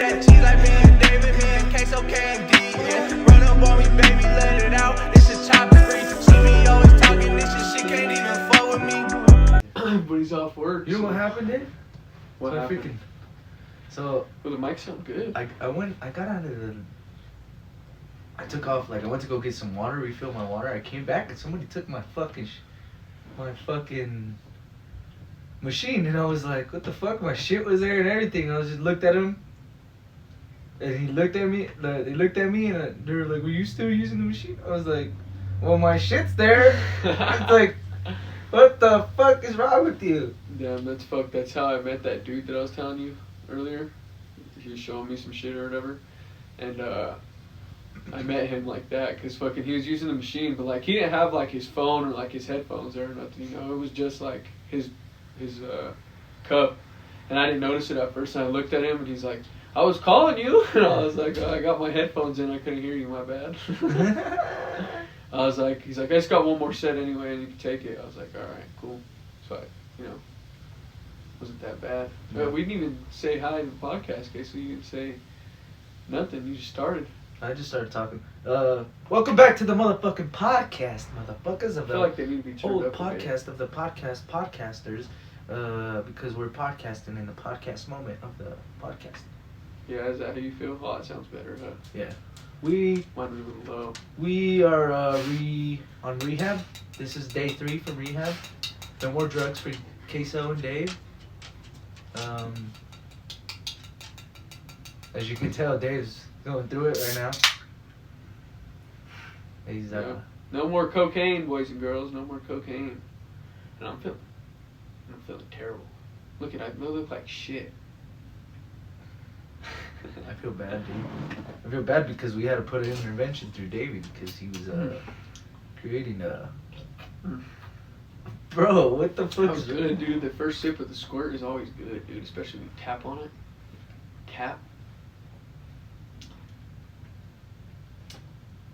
That cheese like me and David, me and Queso Candy. Yeah. Run up on me, baby, let it out. This is chopper free. See me always talking this shit, she can't even fuck with me. But he's off work. You know what happened, Dave? What happened? So Well, the mic sound good. I got out of the. I took off, like I went to go get some water, refill my water. I came back and somebody took my fucking machine, and I was like, what the fuck? My shit was there and everything. I was just looked at him, and he looked at me. They looked at me, and they were like, were you still using the machine? I was like, well, my shit's there. It's like, what the fuck is wrong with you? Damn, that's fucked. That's how I met that dude that I was telling you earlier. He was showing me some shit or whatever, and I met him like that because fucking he was using the machine, but like he didn't have like his phone or like his headphones or nothing, you know. It was just like his cup, and I didn't notice it at first. And I looked at him, and he's like, "I was calling you," and I was like, "I got my headphones in, I couldn't hear you, my bad." I was like, he's like, "I just got one more set anyway, and you can take it." I was like, "All right, cool." So I, wasn't that bad. Yeah. We didn't even say hi to the podcast, okay? So you didn't say nothing. You just started. I just started talking. Welcome back to the motherfucking podcast, motherfuckers, of I feel like they need to be turned old up a bit. podcast of the podcasters, because we're podcasting in the podcast moment of the podcast. Yeah, is that how you feel? Oh, that sounds better, huh? Yeah. Mine was a little low. We are on rehab. This is day 3 from rehab. No more drugs for Queso and Dave. As you can tell, Dave's going through it right now. He's No more cocaine, boys and girls. No more cocaine. And I'm feeling terrible. I look like shit. I feel bad, dude. I feel bad because we had to put an intervention through Davey because he was creating Bro, what the fuck? That was good, dude. The first sip of the squirt is always good, dude. Especially when you tap on it. Tap.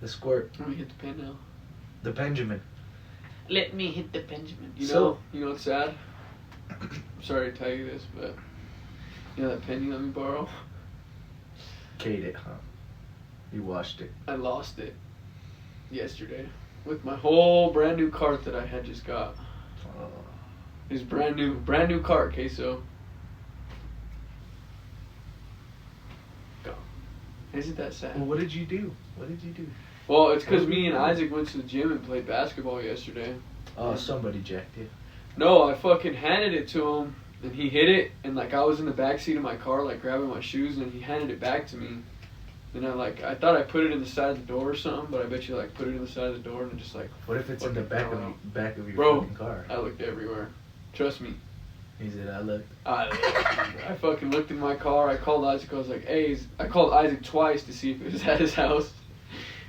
The squirt. Let me hit the pen now. The Benjamin. Let me hit the Benjamin. You So- know what's sad? I'm sorry to tell you this, but you know that pen you let me borrow? Kate it, huh? You washed it. I lost it yesterday with my whole brand new cart that I had just got. Oh. It's brand new cart, Queso. Gone. Isn't that sad? Well, what did you do? Well, it's because me and Isaac went to the gym and played basketball yesterday. Oh, somebody jacked it. No, I fucking handed it to him, and he hit it, and like I was in the back seat of my car, like grabbing my shoes, and he handed it back to me. And I thought I put it in the side of the door or something, but I bet you like put it in the side of the door and it just like. What if it's in the back of your Bro, fucking car? I looked everywhere. Trust me. He said, I looked. I fucking looked in my car. I called Isaac. I was like, "Hey," I called Isaac twice to see if it was at his house.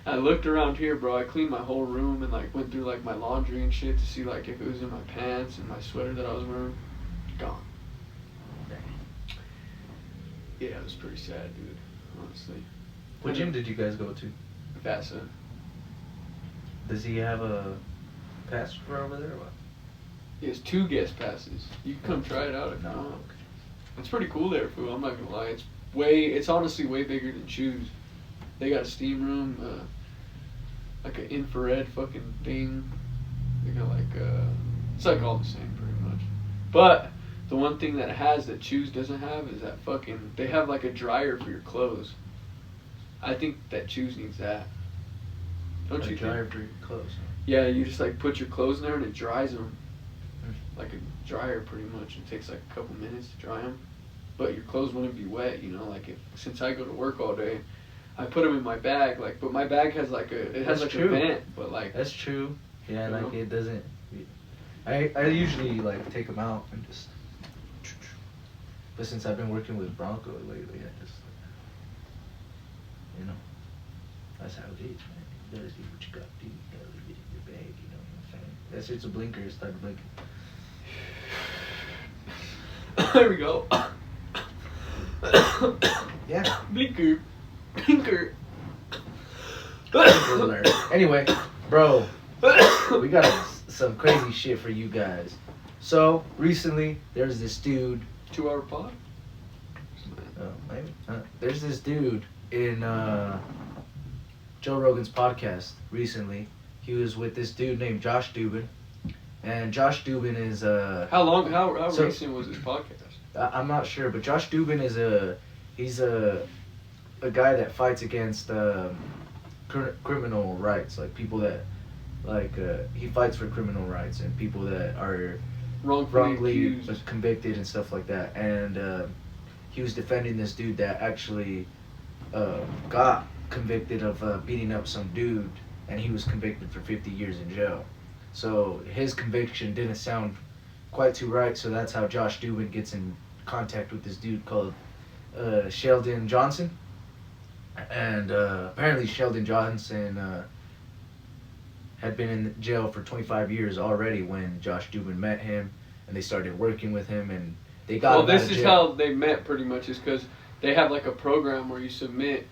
I looked around here, bro. I cleaned my whole room and like went through like my laundry and shit to see like if it was in my pants and my sweater that I was wearing. Gone. Yeah, it was pretty sad, dude. Honestly. What gym did you guys go to? Vasa. Does he have a pass for over there or what? He has 2 guest passes. You can come try it out if you want. Okay. It's pretty cool there, fool. I'm not gonna lie. It's honestly way bigger than Choose. They got a steam room, like an infrared fucking thing. They got like it's like all the same pretty much. But the one thing that it has that Choose doesn't have is that fucking they have like a dryer for your clothes. I think that Choose needs that. Don't you think? A dryer for your clothes. Huh? Yeah, you just like put your clothes in there and it dries them. Like a dryer pretty much. It takes like a couple minutes to dry them. But your clothes wouldn't be wet, you know, like since I go to work all day, I put them in my bag, like, but my bag has like a vent, but like. That's true. Yeah, like know? it doesn't. I usually like take them out and just. But since I've been working with Bronco lately, I just, that's how it is, man. You gotta see what you got to do. You gotta leave it in your bag, you know what I'm saying? That's it's a blinker. It started blinking. There we go. Yeah. Blinker. Alert. Anyway, bro, we got some crazy shit for you guys. So recently, there's this dude. 2 hour pod? Oh, maybe. There's this dude in Joe Rogan's podcast recently. He was with this dude named Josh Dubin. And Josh Dubin is How So- recent was this podcast? I'm not sure, but Josh Dubin is he's a guy that fights against criminal rights, like people that he fights for criminal rights and people that are wrongly accused. convicted and stuff like that. And he was defending this dude that actually got convicted of beating up some dude, and he was convicted for 50 years in jail. So his conviction didn't sound quite too right, so that's how Josh Dubin gets in contact with this dude called Sheldon Johnson. And apparently Sheldon Johnson had been in jail for 25 years already when Josh Dubin met him, and they started working with him, and they got him out this of is jail. how they met pretty much, is because they have like a program where you submit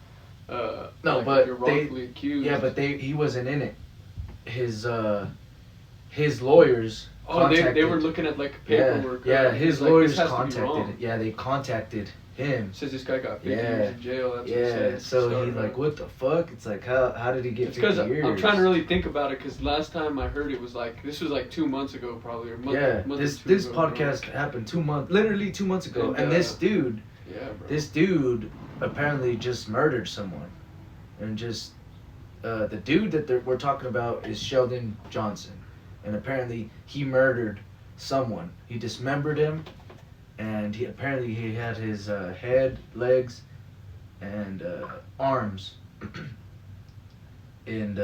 No, like, but if you're wrongfully accused. Yeah, but he wasn't in it. His lawyers they were looking at like paperwork. Yeah, right? his It's like, lawyers this has to be contacted. wrong. Yeah, they contacted him. Says this guy got 50 Yeah. years in jail. That's what it Yeah, said. so Started he's like, out. what the fuck? It's like, how did he get It's 50 because years? I'm trying to really think about it, because last time I heard it was like, this was like 2 months ago probably, or month or this two this ago, podcast happened literally 2 months ago, And, and this dude Yeah, bro. This dude apparently just murdered someone, and just the dude that we're talking about is Sheldon Johnson, and apparently he murdered someone. He dismembered him, and he had his head, legs, and arms in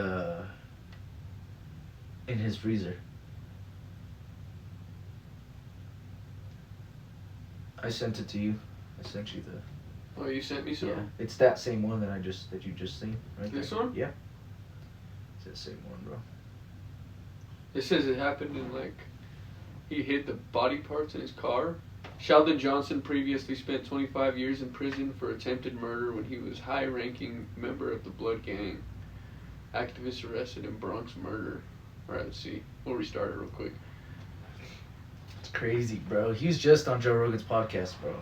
his freezer. I sent it to you. I sent you the. Oh, you sent me some? Yeah, it's that same one that you just seen, right? This there. one? Yeah. It's that same one, bro. It says it happened in like, he hid the body parts in his car. Sheldon Johnson previously spent 25 years in prison for attempted murder when he was high-ranking member of the Blood Gang. Activists arrested in Bronx murder. Alright, let's see. We'll restart it real quick. It's crazy, bro. He was just on Joe Rogan's podcast, bro.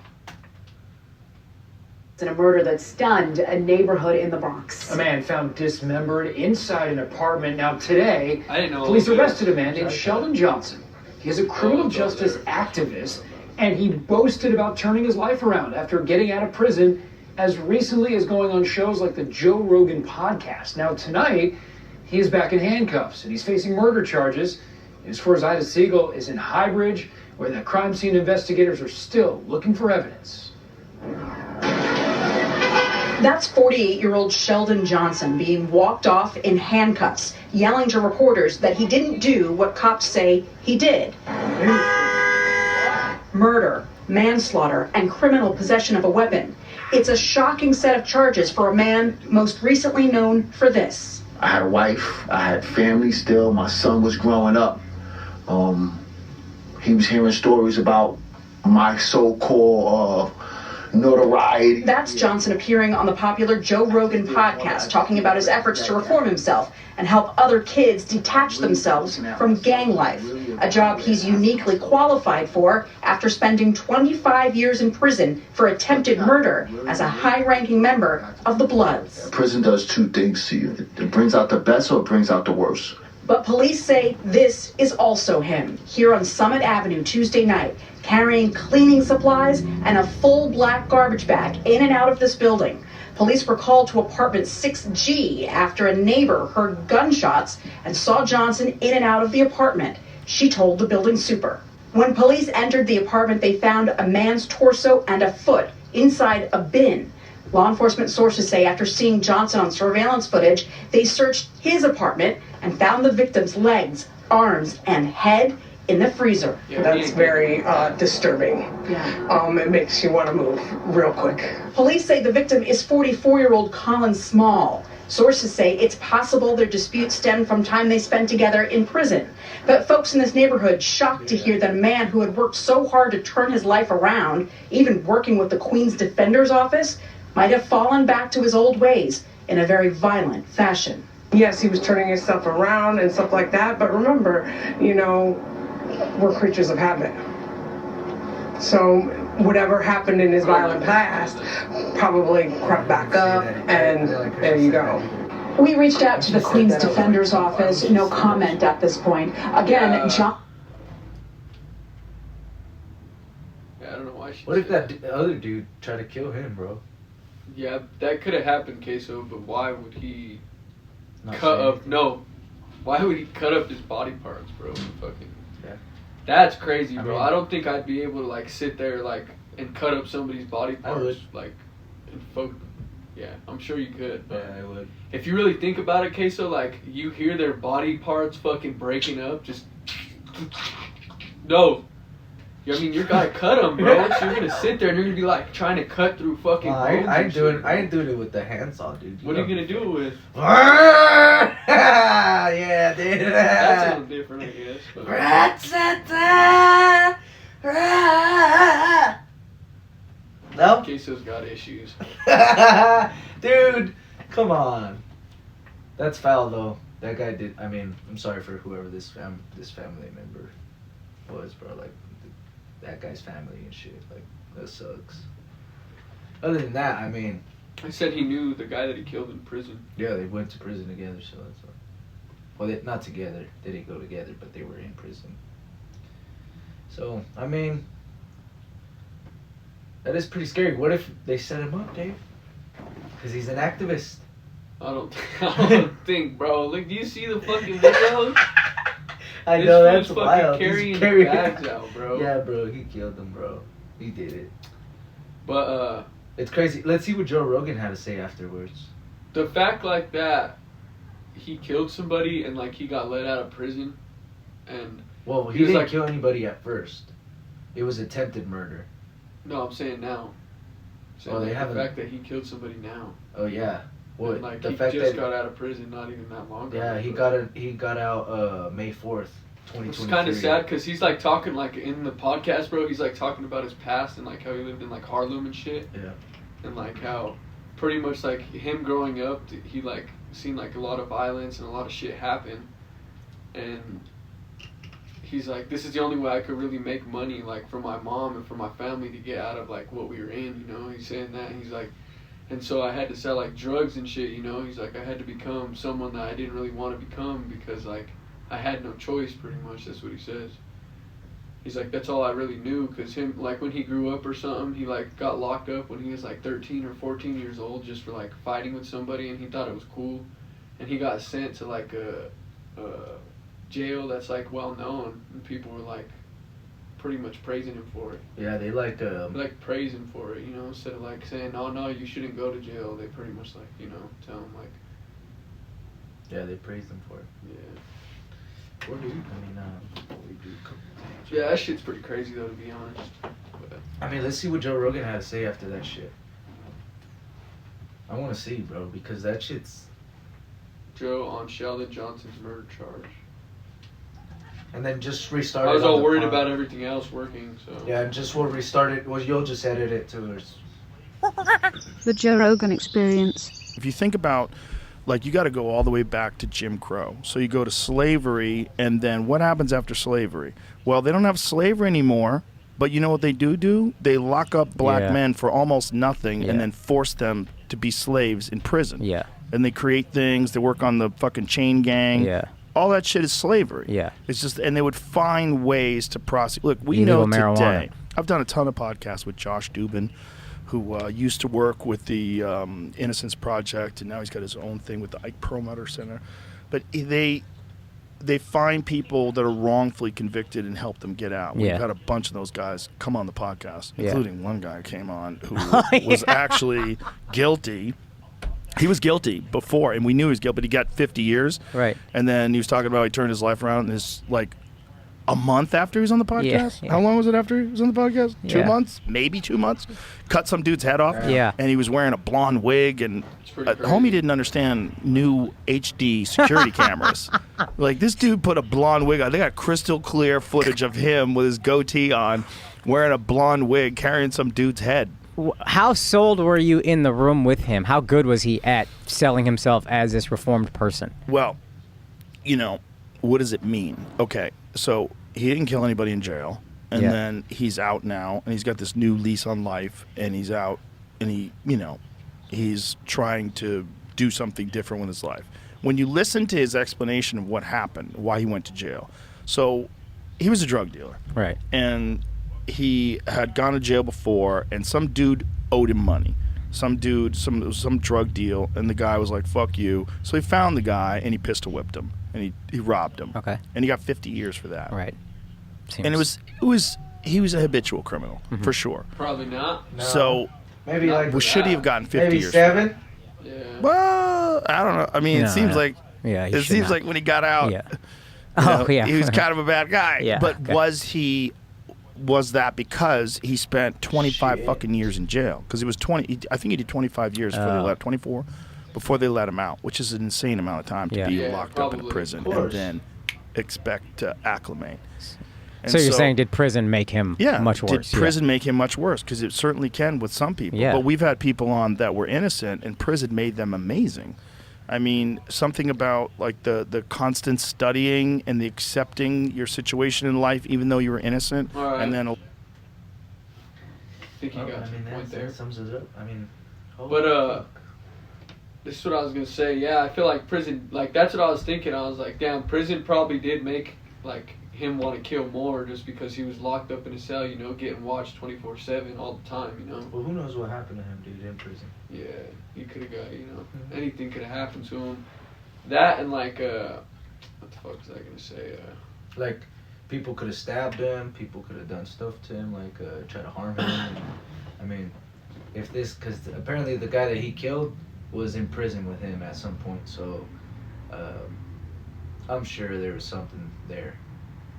In a murder that stunned a neighborhood in the Bronx. A man found dismembered inside an apartment. Now today, I didn't know. police all this. arrested a man named Sheldon Johnson. He is a criminal it's all justice there. activist, and he boasted about turning his life around after getting out of prison as recently as going on shows like the Joe Rogan podcast. Now tonight, he is back in handcuffs, and he's facing murder charges. News 4's Ida Siegel is in Highbridge, where the crime scene investigators are still looking for evidence. That's 48-year-old Sheldon Johnson being walked off in handcuffs, yelling to reporters that he didn't do what cops say he did. Murder, manslaughter, and criminal possession of a weapon. It's a shocking set of charges for a man most recently known for this. I had a wife, I had family still, my son was growing up. He was hearing stories about my so-called notoriety. That's Johnson appearing on the popular Joe Rogan podcast, talking about his efforts to reform himself and help other kids detach themselves from gang life, a job he's uniquely qualified for after spending 25 years in prison for attempted murder as a high-ranking member of the Bloods. Prison does two things to you. It brings out the best or it brings out the worst. But police say this is also him, here on Summit Avenue Tuesday night, carrying cleaning supplies and a full black garbage bag in and out of this building. Police were called to apartment 6G after a neighbor heard gunshots and saw Johnson in and out of the apartment. She told the building super. When police entered the apartment, they found a man's torso and a foot inside a bin. Law enforcement sources say after seeing Johnson on surveillance footage, they searched his apartment and found the victim's legs, arms, and head in the freezer. Yeah, That's very disturbing. Yeah. It makes you want to move real quick. Police say the victim is 44-year-old Colin Small. Sources say it's possible their dispute stemmed from time they spent together in prison. But folks in this neighborhood shocked to hear that a man who had worked so hard to turn his life around, even working with the Queen's Defender's Office, might have fallen back to his old ways in a very violent fashion. Yes, he was turning himself around and stuff like that, but remember, we're creatures of habit. So whatever happened in his violent past probably crept back up, and there you go. We reached out to the Queen's Defender's Office. No comment at this point. Again, John. Yeah, I don't know why she. What if that other dude tried to kill him, bro? Yeah, that could have happened, Queso. But why would he Not cut saying up? anything. No, why would he cut up his body parts, bro? Fucking. Yeah. That's crazy, bro. mean- I don't think I'd be able to like sit there like and cut up somebody's body I would. parts like and Yeah, I'm sure you could. But Yeah, I would. if you really think about it, Queso, like you hear their body parts fucking breaking up, just no. I mean, you gotta cut them, bro. So you're gonna sit there and you're gonna be like trying to cut through fucking bones. I and shit, I ain't doing it with the handsaw, dude. What are you gonna do it with? Yeah, dude. That's a little different, I guess. But. No? Queso's got issues. Dude, come on. That's foul though. That guy did. I mean, I'm sorry for whoever this family member was, bro. Like that guy's family and shit. Like that sucks. Other than that, I mean, I said he knew the guy that he killed in prison. yeah, they went to prison together, so that's all. Well, not together. They didn't go together, but they were in prison. So, I mean, that is pretty scary. What if they set him up, Dave? Because he's an activist. I don't think, bro. Look, do you see the fucking videos? I This know, fool's that's fucking wild. carrying He's carrying bags out, bro. Yeah, bro, he killed him, bro. He did it. But It's crazy. Let's see what Joe Rogan had to say afterwards. the fact like that, he killed somebody and like he got let out of prison, and Well, he He was didn't like- kill anybody at first. It was attempted murder. no, I'm saying now. Saying Oh, they like, haven't- the fact that he killed somebody now. Oh yeah. What? And, like the he fact just that got out of prison not even that long ago. yeah, he got out May 4th, 2023. It's kind of sad because he's like talking like in the podcast, bro. He's like talking about his past and like how he lived in like Harlem and shit. Yeah. And like how pretty much like him growing up, he like seen like a lot of violence and a lot of shit happen. And he's like, this is the only way I could really make money like for my mom and for my family to get out of like what we were in, you know. He's saying that. And he's like, and so I had to sell like drugs and shit, you know. He's like, I had to become someone that I didn't really want to become because like I had no choice, pretty much. That's what he says. He's like, that's all I really knew, because him, like, when he grew up or something, he, like, got locked up when he was, like, 13 or 14 years old just for, like, fighting with somebody, and he thought it was cool. And he got sent to, like, a jail that's, like, well-known, and people were, like, pretty much praising him for it. Yeah, they like Like, praise him for it, you know, instead of, like, saying, oh, no, you shouldn't go to jail. They pretty much, like, you know, tell him, like... Yeah, they praised him for it. Yeah. Poor dude. I mean, Yeah, that shit's pretty crazy, though, to be honest. But, I mean, let's see what Joe Rogan had to say after that shit. I want to see, bro, because that shit's... Joe on Sheldon Johnson's murder charge. And then just restart it. I was on all the worried pod. about everything else working, so... Yeah, and just we'll restart it. Well, you'll just edit it to us. The Joe Rogan Experience. If you think about, like, you got to go all the way back to Jim Crow. So you go to slavery, and then what happens after slavery? Well, they don't have slavery anymore, but you know what they do? They lock up black men for almost nothing and then force them to be slaves in prison. Yeah. And they create things, they work on the fucking chain gang. Yeah. All that shit is slavery. Yeah. It's just, and they would find ways to prosecute. Look, we Illegal know marijuana. today. I've done a ton of podcasts with Josh Dubin, who used to work with the Innocence Project, and now he's got his own thing with the Ike Perlmutter Center. But they find people that are wrongfully convicted and help them get out. We've had a bunch of those guys come on the podcast, including one guy who came on who was actually guilty. He was guilty before, and we knew he was guilty, but he got 50 years. Right. And then he was talking about he turned his life around, and his, like, a month after he was on the podcast? Yeah. How long was it after he was on the podcast? Yeah. 2 months? Maybe 2 months? Cut some dude's head off. Yeah. And he was wearing a blonde wig, and homie didn't understand new HD security cameras. Like, this dude put a blonde wig on. They got crystal clear footage of him with his goatee on, wearing a blonde wig, carrying some dude's head. How sold were you in the room with him? How good was he at selling himself as this reformed person? Well, you know, what does it mean? Okay, so he didn't kill anybody in jail. and Yeah. then he's out now, and he's got this new lease on life, and he's out, and he's trying to do something different with his life. When you listen to his explanation of what happened, why he went to jail, so he was a drug dealer, Right. and he had gone to jail before, and some dude owed him money. Some dude, some drug deal, and the guy was like, "Fuck you." So he found the guy and he pistol whipped him and he robbed him. Okay. And he got 50 years for that. Right. And he was a habitual criminal for sure. Probably not. No. So Maybe like should he have gotten 50 maybe years? 7. Yeah. Well, I don't know. I mean, No, it seems no. like Yeah, he it should seems not. like when he got out, Yeah. you know, Oh, yeah. he was kind of a bad guy. Yeah, But okay. was that because he spent 25 Shit. fucking years in jail? Because it was 20. I think he did 25 years before they Oh. 24 before they let him out, which is an insane amount of time to Yeah. be Yeah, locked up in a probably. prison Of and course. then expect to acclimate. And So you're saying did prison make him much did worse? prison make him much worse? Because it certainly can with some people. Yeah. But we've had people on that were innocent, and prison made them amazing. I mean, something about like the constant studying and the accepting your situation in life, even though you were innocent, All right. and then I think you Well, got I mean, your point there. that sums it up. I mean, But this is what I was gonna say. Yeah, I feel like prison. Like that's what I was thinking. I was like, damn, prison probably did make like him want to kill more, just because he was locked up in a cell, getting watched 24/7 all the time. well, who knows what happened to him, dude, in prison? Yeah, he could have got. Anything could have happened to him. That and like what the fuck was I gonna say? Like, people could have stabbed him. People could have done stuff to him, like try to harm him. I mean, because apparently the guy that he killed was in prison with him at some point, so I'm sure there was something there.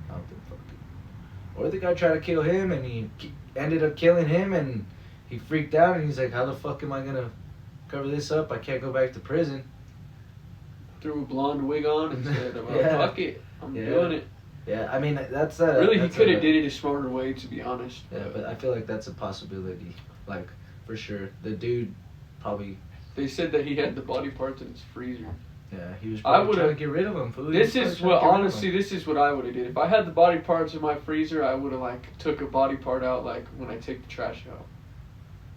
Something fucking. Or the guy tried to kill him and he ended up killing him and he freaked out and he's like, how the fuck am I gonna cover this up? I can't go back to prison. Threw a blonde wig on and said, Yeah. "Fuck it, I'm Yeah. doing it." Yeah, I mean, that's Really, he that's could have did it a smarter way, to be honest. Yeah, but I feel like that's a possibility. Like, for sure. The dude probably, They said that he had the body parts in his freezer. yeah, he was I probably would've- trying to get rid of him. Fool. He This was is probably what, trying to get rid of honestly, him. this is what I would have did. If I had the body parts in my freezer, I would have like took a body part out like when I take the trash out.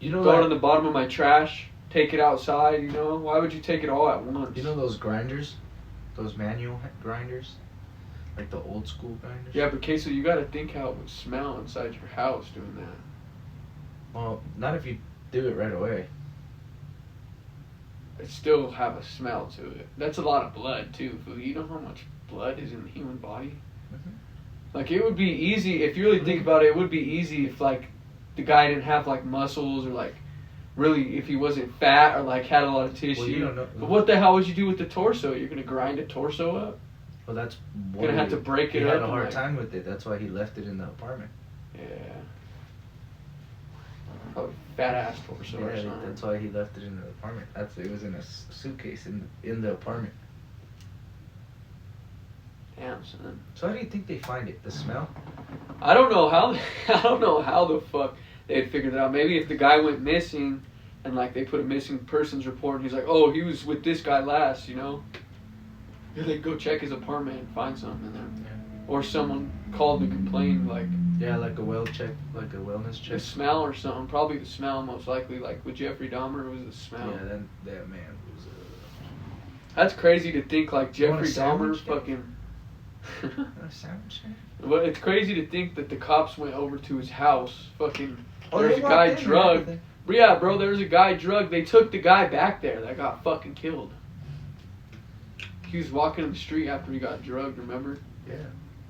You know, Throw it like, on the bottom of my trash, take it outside, Why would you take it all at once? you know those grinders? Those manual grinders? Like the old school grinders? Yeah, but Queso, you gotta think how it would smell inside your house doing that. Well, not if you do it right away. It still have a smell to it. That's a lot of blood too, fool. You know how much blood is in the human body? Mhm. Like it would be easy, if you really think about it, it would be easy if like the guy didn't have like muscles or like really if he wasn't fat or like had a lot of tissue. Well, you don't know. But what the hell would you do with the torso? You're gonna grind a torso up? Well, that's Gonna have to break he it had up a and, hard like- time with it. That's why he left it in the apartment. Yeah. Probably fat ass torso or Yeah, something. that's why he left it in the apartment. It was in a suitcase in the apartment. Damn, son. So how do you think they find it? The smell? I don't know how the fuck they'd figured it out. Maybe if the guy went missing and like they put a missing persons report and he's like, oh, he was with this guy last, They'd go check his apartment and find something in there. Yeah. Or someone called to complain, like Yeah, like a well check, like a wellness the check. smell or something. Probably the smell, most likely. Like with Jeffrey Dahmer, it was the smell. Yeah, then that man was. That's crazy to think like You want a Jeffrey Dahmer sandwich, fucking. A sandwich? Well, it's crazy to think that the cops went over to his house. Fucking, Oh, there's they a walked guy in and drugged. everything. Yeah, bro, there was a guy drugged. They took the guy back there that got fucking killed. He was walking in the street after he got drugged, remember? Yeah.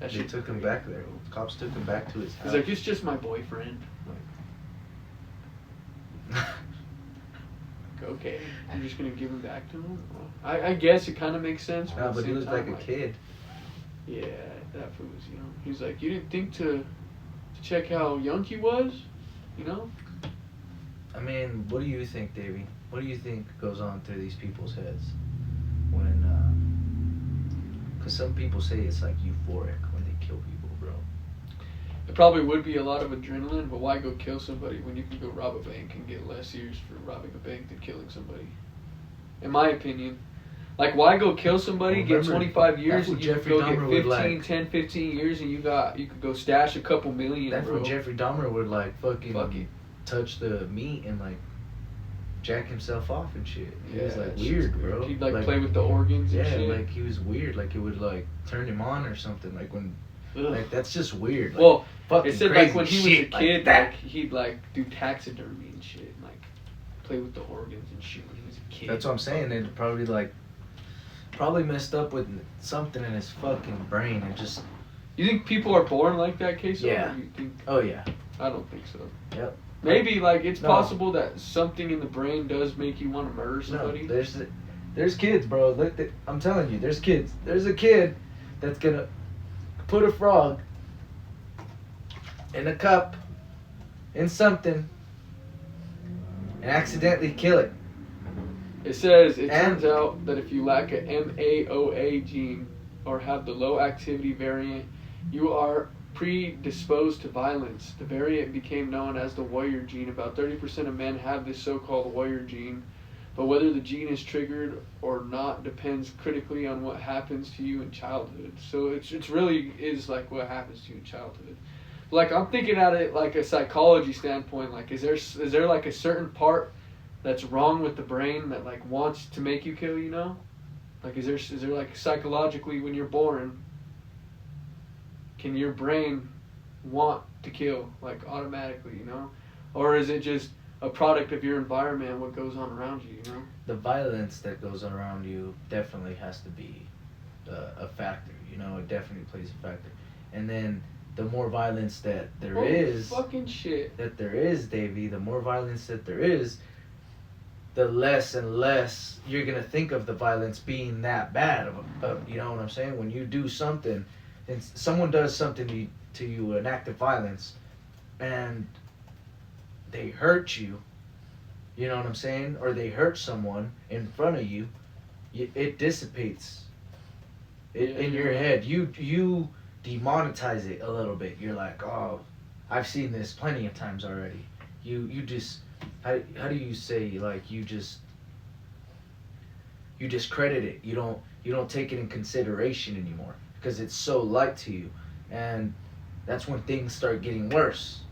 That They shit took him crazy, back there. bro. Cops took him back to his house. He's like, it's just my boyfriend. Like, okay, I'm just gonna give him back to him? Well, I guess it kind of makes sense. Nah, at the but he same looked time, like a kid. Yeah, that fool was young. He's like, you didn't think to check how young he was? I mean, what do you think, Davey? What do you think goes on through these people's heads when? Because some people say it's like euphoric when they kill people, bro. It probably would be a lot of adrenaline, but why go kill somebody when you can go rob a bank and get less years for robbing a bank than killing somebody? In my opinion. Like, why go kill somebody, Well, get remember, 25 years, that's and what you Jeffrey go Dahmer get would 15, like. 10, 15 years, and you could go stash a couple million, That's bro. what Jeffrey Dahmer would like fucking Fuck it. touch the meat and like jack himself off and shit. He was like that weird, shit's bro. He'd like play with the organs and Yeah, shit. like he was weird. Like it would like turn him on or something. Like when, Ugh. like that's just weird. Like, Well, fucking it said crazy like when he was a shit kid, that. like he'd like do taxidermy and shit, and, like play with the organs and shit when he was a kid. That's what I'm saying. It probably messed up with something in his fucking brain and just. You think people are born like that, Queso? Yeah. Or you think? Oh yeah. I don't think so. Yep. Maybe like it's No. possible that something in the brain does make you want to murder somebody. No, there's kids, bro. Look, I'm telling you, there's kids. There's a kid that's gonna put a frog in a cup in something and accidentally kill it. It says it turns out that if you lack a MAOA gene or have the low activity variant, you are predisposed to violence. The variant became known as the warrior gene. About 30% of men have this so-called warrior gene, but whether the gene is triggered or not depends critically on what happens to you in childhood. So it's really is like what happens to you in childhood. Like I'm thinking at it like a psychology standpoint. Like is there like a certain part that's wrong with the brain that like wants to make you kill? You know, like is there like psychologically when you're born? Can your brain want to kill, like, automatically, you know? Or is it just a product of your environment and what goes on around you, you know? The violence that goes on around you definitely has to be a factor, you know? It definitely plays a factor. And then the more violence that there is... fucking shit. That there is, Davey, the more violence that there is, the less and less you're going to think of the violence being that bad. You know what I'm saying? When you do something... and someone does something to you, an act of violence, and they hurt you, you know what I'm saying? Or they hurt someone in front of you, it dissipates in your head. You demonetize it a little bit. You're like, oh, I've seen this plenty of times already. You just, how do you say, like, you discredit it. You don't take it in consideration anymore. Because it's so light to you, and that's when things start getting worse.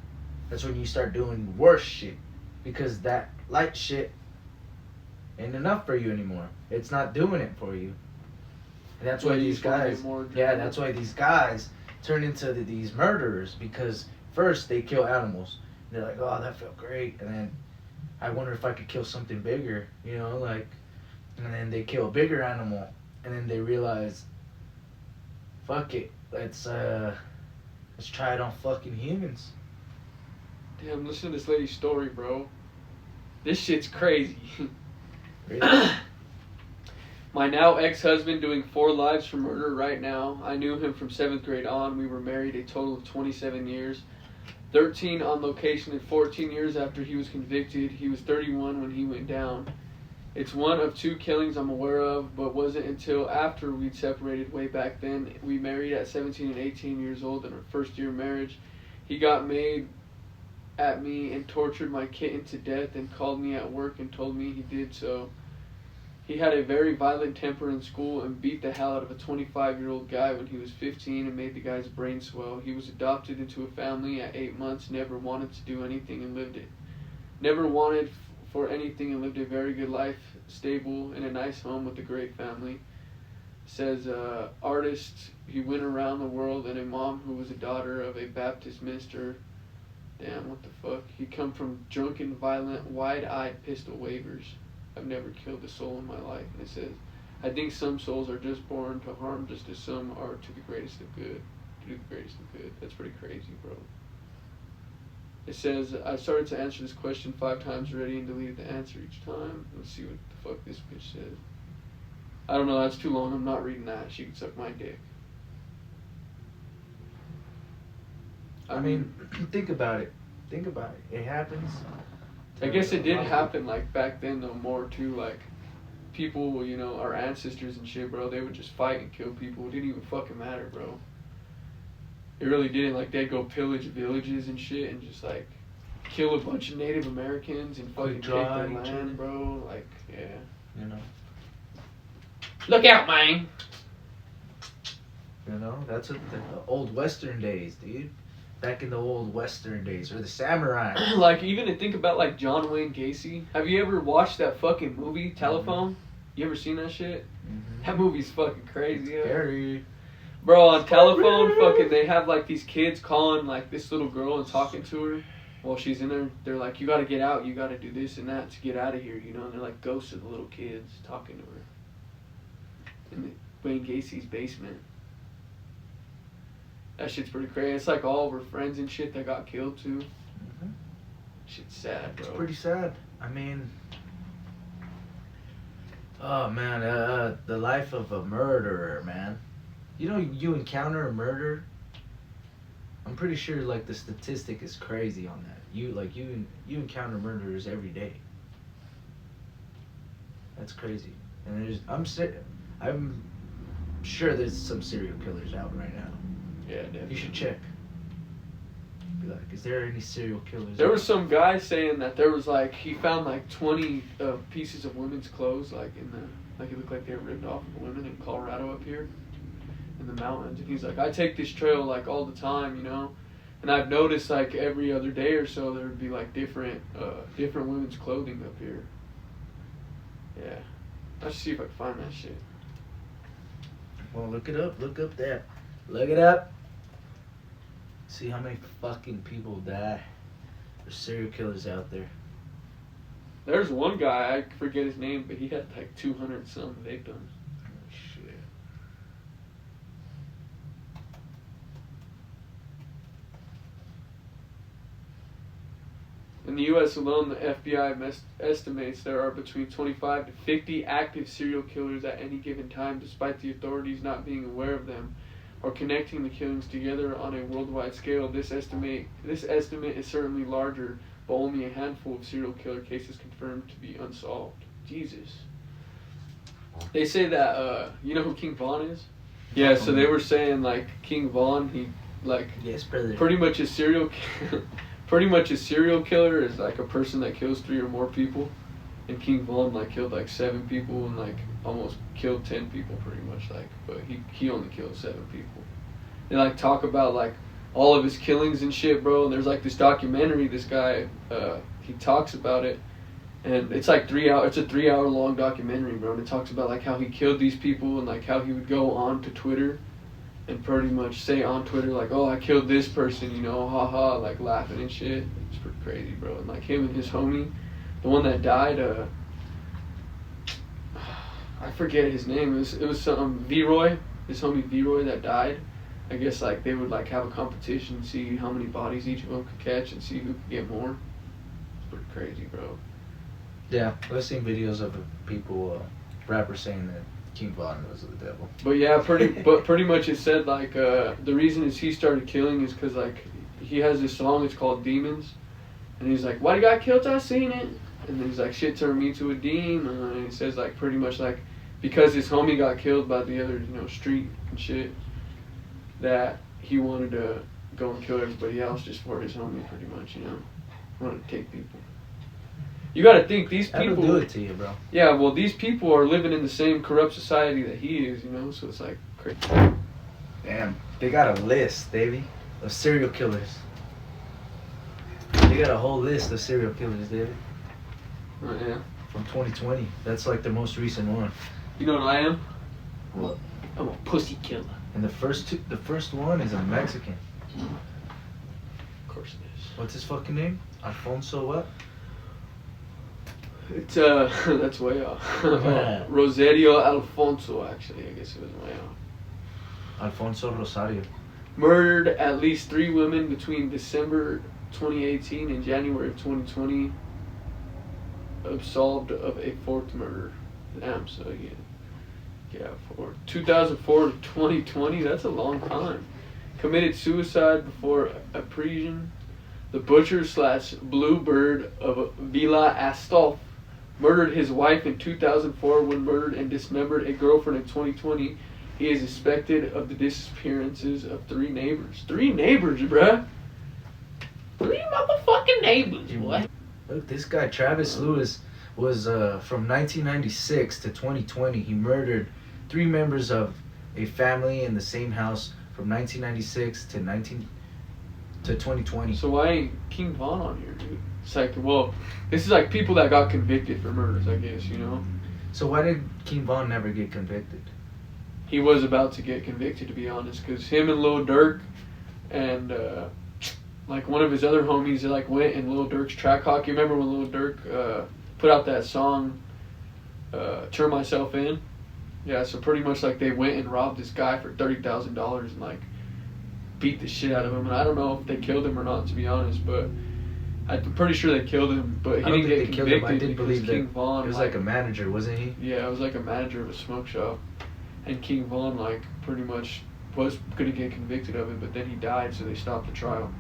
That's when you start doing worse shit, because that light shit ain't enough for you anymore. It's not doing it for you, and that's why these guys. Yeah, that's why these guys turn into these murderers, because first they kill animals. And they're like, oh, that felt great, and then I wonder if I could kill something bigger, you know, like, and then they kill a bigger animal, and then they realize. Fuck it. Let's try it on fucking humans. Damn, listen to this lady's story, bro. This shit's crazy. Really? My now ex-husband doing 4 lives for murder right now. I knew him from 7th grade on. We were married a total of 27 years. 13 on location and 14 years after he was convicted. He was 31 when he went down. It's one of 2 killings I'm aware of, but wasn't until after we'd separated way back then. We married at 17 and 18 years old in our first year of marriage. He got mad at me and tortured my kitten to death and called me at work and told me he did so. He had a very violent temper in school and beat the hell out of a 25-year-old guy when he was 15 and made the guy's brain swell. He was adopted into a family at 8 months, never wanted to do anything and lived it. Never wanted for anything and lived a very good life, stable in a nice home with a great family. Says artist, he went around the world, and a mom who was a daughter of a Baptist minister. Damn, what the fuck? He come from drunken, violent, wide-eyed pistol wavers. I've never killed a soul in my life. And it says, I think some souls are just born to harm just as some are to the greatest of good. To do the greatest of good. That's pretty crazy, bro. It says, I started to answer this question 5 times already and deleted the answer each time. Let's see what the fuck this bitch says. I don't know, that's too long. I'm not reading that. She can suck my dick. I mean, think about it. Think about it. It happens. I guess it did happen, like, back then, though, more, too. Like, people, you know, our ancestors and shit, bro, they would just fight and kill people. It didn't even fucking matter, bro. It really didn't. Like, they'd go pillage villages and shit and just, like, kill a bunch of Native Americans and fucking take their land, bro. Like, yeah. You know. Look out, man. You know, that's what the old Western days, dude. Back in the old Western days, or the samurai. Like, even to think about, like, John Wayne Gacy. Have you ever watched that fucking movie, Telephone? You ever seen that shit? Mm-hmm. That movie's fucking crazy. Scary. Bro, on Telephone, fucking, they have, like, these kids calling, like, this little girl and talking to her while she's in there. They're like, you gotta get out, you gotta do this and that to get out of here, you know? And they're like ghosts of the little kids talking to her in Wayne Gacy's basement. That shit's pretty crazy. It's like all of her friends and shit that got killed too. Mm-hmm. Shit's sad, bro. It's pretty sad. I mean, oh man, the life of a murderer, man. You know, you encounter a murder. I'm pretty sure like the statistic is crazy on that. You encounter murderers every day. That's crazy. And I'm sure there's some serial killers out right now. Yeah, definitely. You should check. Be like, is there any serial killers? There was some guy saying that there was like, he found like 20 pieces of women's clothes, like in the, like it looked like they were ripped off of women in Colorado up here in the mountains. And he's like, I take this trail like all the time, you know, and I've noticed like every other day or so there would be like different women's clothing up here. Yeah, I should see if I can find that shit. Well, look it up. Look up that. Look it up. See how many fucking people die. There's serial killers out there. There's one guy, I forget his name, but he had like 200 some victims. Oh, shit. In the U.S. alone, the FBI estimates there are between 25 to 50 active serial killers at any given time, despite the authorities not being aware of them or connecting the killings together on a worldwide scale. This estimate is certainly larger, but only a handful of serial killer cases confirmed to be unsolved. Jesus. They say that, you know who King Von is? Yeah, so they were saying, like, King Von, he, like, yes, brother. pretty much a serial killer is, like, a person that kills 3 or more people. And King Von, like, killed, like, 7 people and, like, almost killed 10 people, pretty much, like, but he only killed 7 people. They, like, talk about, like, all of his killings and shit, bro, and there's, like, this documentary, this guy, he talks about it, and it's, like, 3 hours, it's a 3-hour long documentary, bro, and it talks about, like, how he killed these people and, like, how he would go on to Twitter and pretty much say on Twitter, like, oh, I killed this person, you know, haha, like, laughing and shit. It's pretty crazy, bro, and, like, him and his homie, the one that died, I forget his name. It was some V-Roy, his homie V-Roy that died. I guess like they would like have a competition and see how many bodies each of them could catch and see who could get more. It's pretty crazy, bro. Yeah, I've seen videos of people, rappers saying that King Von was the devil. But yeah, pretty much it said like the reason is he started killing is because like he has this song. It's called Demons, and he's like, why do you got killed? I seen it. And then he's like, shit turned me to a demon. And he says like pretty much like because his homie got killed by the other, you know, street and shit, that he wanted to go and kill everybody else just for his homie, pretty much, you know. Wanted to take people. You gotta think, these people... That'll do it to you, bro. Yeah, well, these people are living in the same corrupt society that he is, you know, so it's like crazy. Damn, they got a list, Davey, of serial killers. They got a whole list of serial killers, David. Oh, yeah. From 2020. That's like the most recent one. You know what I am? What? I'm a pussy killer. And the first one is a Mexican. Of course it is. What's his fucking name? Alfonso what? It's that's way off. Rosario Alfonso, actually, I guess it was way off. Alfonso Rosario. Murdered at least 3 women between December 2018 and January of 2020. Absolved of a 4th murder. Damn, so yeah, 2004 to 2020, that's a long time. Committed suicide before a prison. The butcher / bluebird of Villa Astolf murdered his wife in 2004 when murdered and dismembered a girlfriend in 2020. He is suspected of the disappearances of 3 neighbors. 3 neighbors, bruh. 3 motherfucking neighbors, boy. Look, this guy, Travis Lewis, was from 1996 to 2020. He murdered 3 members of a family in the same house from 1996 to 2020. So why ain't King Von on here, dude? It's like, well, this is like people that got convicted for murders, I guess, you know? So why did King Von never get convicted? He was about to get convicted, to be honest, because him and Lil Durk and like one of his other homies like went in Lil Durk's track hawk. You remember when Lil Durk put out that song, Turn Myself In? Yeah, so pretty much like they went and robbed this guy for $30,000 and like beat the shit out of him. And I don't know if they killed him or not, to be honest, but I'm pretty sure they killed him. But he didn't get convicted. I did believe King that Von, it was like a manager, wasn't he? Yeah, it was like a manager of a smoke shop. And King Von, like, pretty much was going to get convicted of it, but then he died, so they stopped the trial.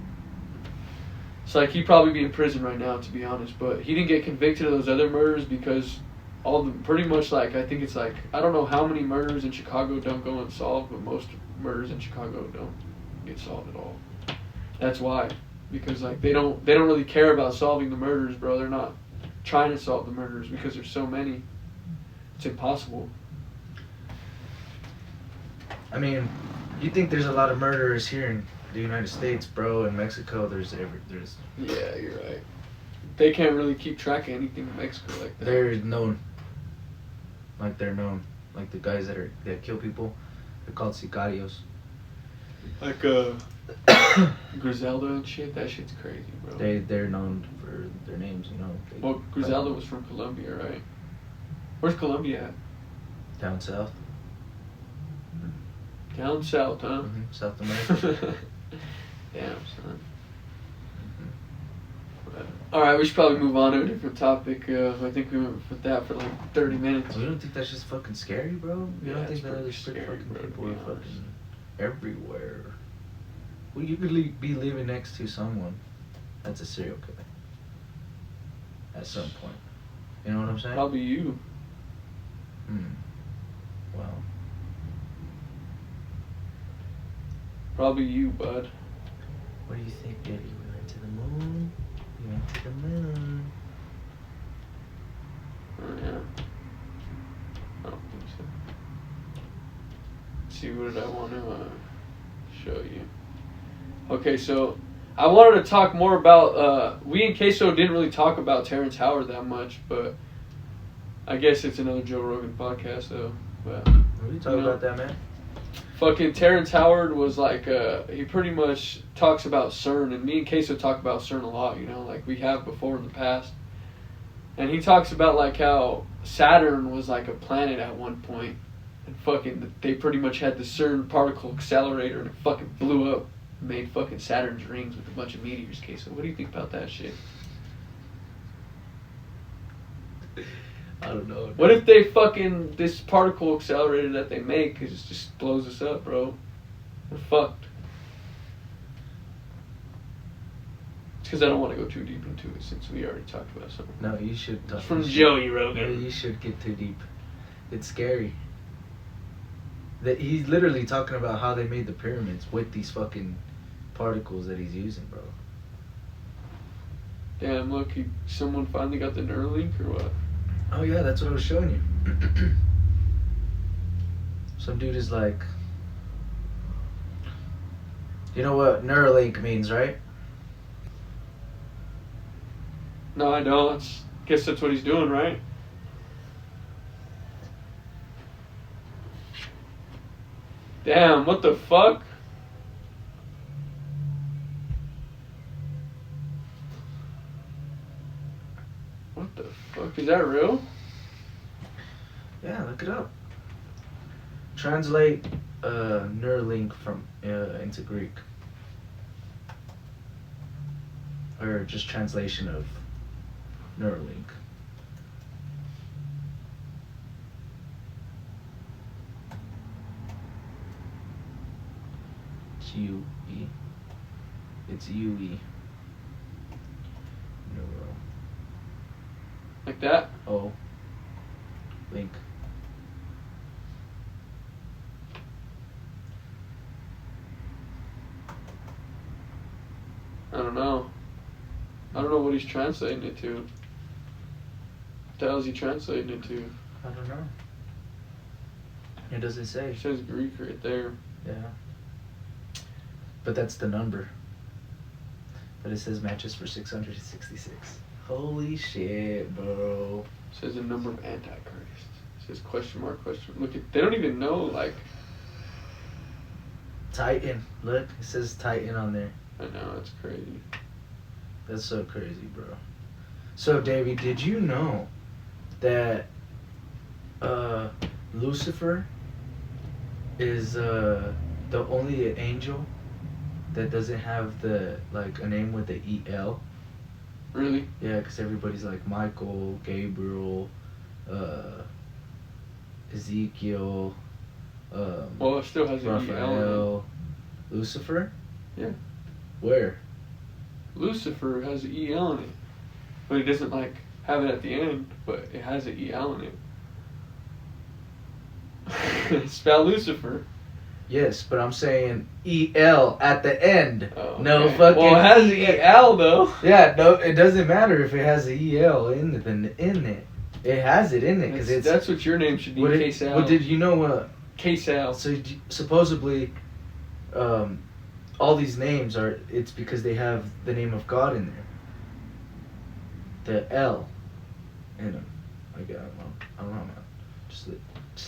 It's like he'd probably be in prison right now, to be honest, but he didn't get convicted of those other murders because all the, pretty much, like, I think it's like, I don't know how many murders in Chicago don't go unsolved, but most murders in Chicago don't get solved at all. That's why. Because, like, they don't really care about solving the murders, bro. They're not trying to solve the murders because there's so many. It's impossible. I mean, you think there's a lot of murderers here in the United States, bro. In Mexico, there's Yeah, you're right. They can't really keep track of anything in Mexico like that. They're known. Like they're known. Like the guys that kill people, they're called sicarios. Like Griselda and shit. That shit's crazy, bro. They're known for their names, you know. Well, Griselda was from Colombia, right? Where's Colombia at? Down south. Down south, huh? Mm-hmm. South America. Damn, son. Alright, we should probably move on to a different topic. I think we went with that for like 30 minutes. You don't think that's just fucking scary, bro? You don't think that there's scary, fucking bro, people are to be honest. fucking everywhere? Well, you could be living next to someone that's a serial killer. At some point. You know what I'm saying? Probably you. Well. Probably you, bud. What do you think, Daddy? We went to the moon? We went to the moon. Oh, yeah. I don't think so. Let's see, what did I want to show you? Okay, so I wanted to talk more about, we in Queso didn't really talk about Terrence Howard that much, but I guess it's another Joe Rogan podcast, though. But, What are you talking about that, man? Fucking Terrence Howard was like, he pretty much talks about CERN, and me and Queso talk about CERN a lot, you know, like we have before in the past. And he talks about like how Saturn was like a planet at one point, and fucking they pretty much had the CERN particle accelerator, and it fucking blew up, made fucking Saturn's rings with a bunch of meteors. Queso, what do you think about that shit? I don't know. What if they fucking, this particle accelerator that they make just blows us up, bro? We're fucked. It's because I don't want to go too deep into it since we already talked about something. No, you should. It's from Joey Rogan. No, you should get too deep. It's scary. He's literally talking about how they made the pyramids with these fucking particles that he's using, bro. Damn, look, someone finally got the Neuralink or what? Oh yeah, that's what I was showing you. Some dude is like, you know what Neuralink means, right? No, I don't. Guess that's what he's doing, right? Damn, what the fuck? What the fuck? Is that real? Yeah, look it up. Translate Neuralink from into Greek. Or just translation of Neuralink. It's U-E. It's U-E. Neuro. Like that? Oh. Link. I don't know. I don't know what he's translating it to. What the hell is he translating it to? I don't know. It doesn't say. It says Greek right there. Yeah. But that's the number. But it says matches for 666. Holy shit, bro. It says a number of Antichrist. It says question mark. Look, they don't even know, like... Titan. Look, it says Titan on there. I know, it's crazy. That's so crazy, bro. So, Davey, did you know that Lucifer is the only angel that doesn't have the a name with the EL? Really? Yeah, because everybody's like Michael, Gabriel, Ezekiel, well, it still has an EL in Raphael, Lucifer? Yeah. Where? Lucifer has an EL in it. But it doesn't have it at the end, but it has an EL in it. Spell Lucifer. Yes, but I'm saying EL at the end. Oh, no okay. fucking. Well, it has an EL though. Yeah, no, it doesn't matter if it has the EL in it. It has it in it because that's what your name should be. K-Sal. Well, did you know what? K-Sal. So supposedly, all these names it's because they have the name of God in there. The L in them. I don't know, man. Just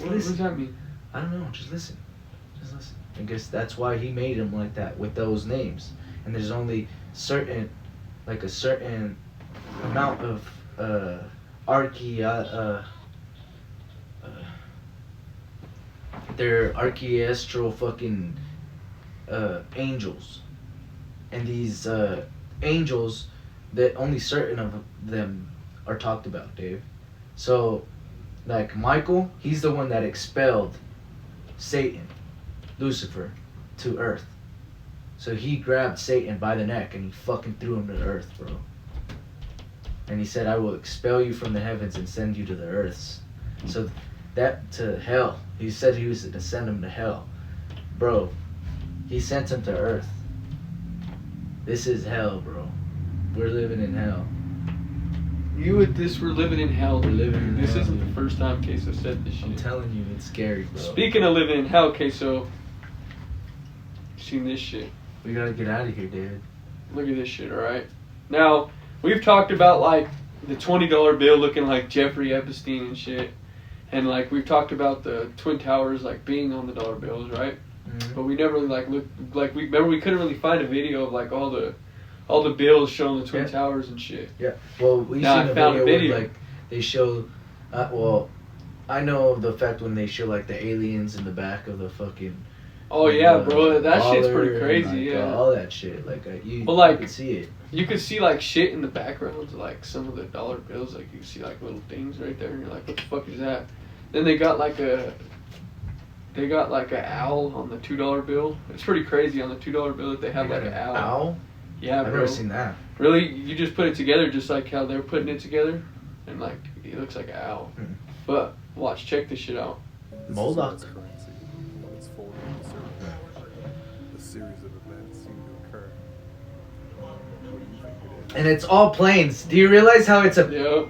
what listen. does that mean? I don't know. Just listen. I guess that's why he made them like that with those names. And there's only a certain amount of they're archaeastral fucking angels. And these angels, that only certain of them are talked about, Dave. So, Michael, he's the one that expelled Satan, Lucifer, to earth. So he grabbed Satan by the neck and he fucking threw him to the earth, bro. And he said, I will expel you from the heavens and send you to the earths. So that to hell. He said he was to send him to hell. Bro, he sent him to earth. This is hell, bro. We're living in hell. You with this, we're living in hell. We're living in this hell. isn't the first time Queso said this shit. I'm telling you, it's scary, bro. Speaking of living in hell, Queso, you seen this shit? We gotta get out of here, David. Look at this shit, alright? Now, we've talked about, the $20 bill looking like Jeffrey Epstein and shit. And, we've talked about the Twin Towers, being on the dollar bills, right? Mm-hmm. But we never really, looked, we couldn't really find a video of, all the bills showing the Twin Towers and shit. Yeah. Well, we seen a video where, they show, I know of the fact when they show, the aliens in the back of the fucking... Oh, yeah, bro. That shit's pretty crazy, yeah. All that shit. You could see it. You could see, shit in the backgrounds of, some of the dollar bills. You see, little things right there, and you're like, what the fuck is that? Then they got, an owl on the $2 bill. It's pretty crazy on the $2 bill that they have, an owl. Owl? Yeah, bro. I've never seen that. Really? You just put it together just like how they're putting it together? And, it looks like an owl. Mm. But, watch, check this shit out. Moloch. And it's all planes. Do you realize how it's a... Yep.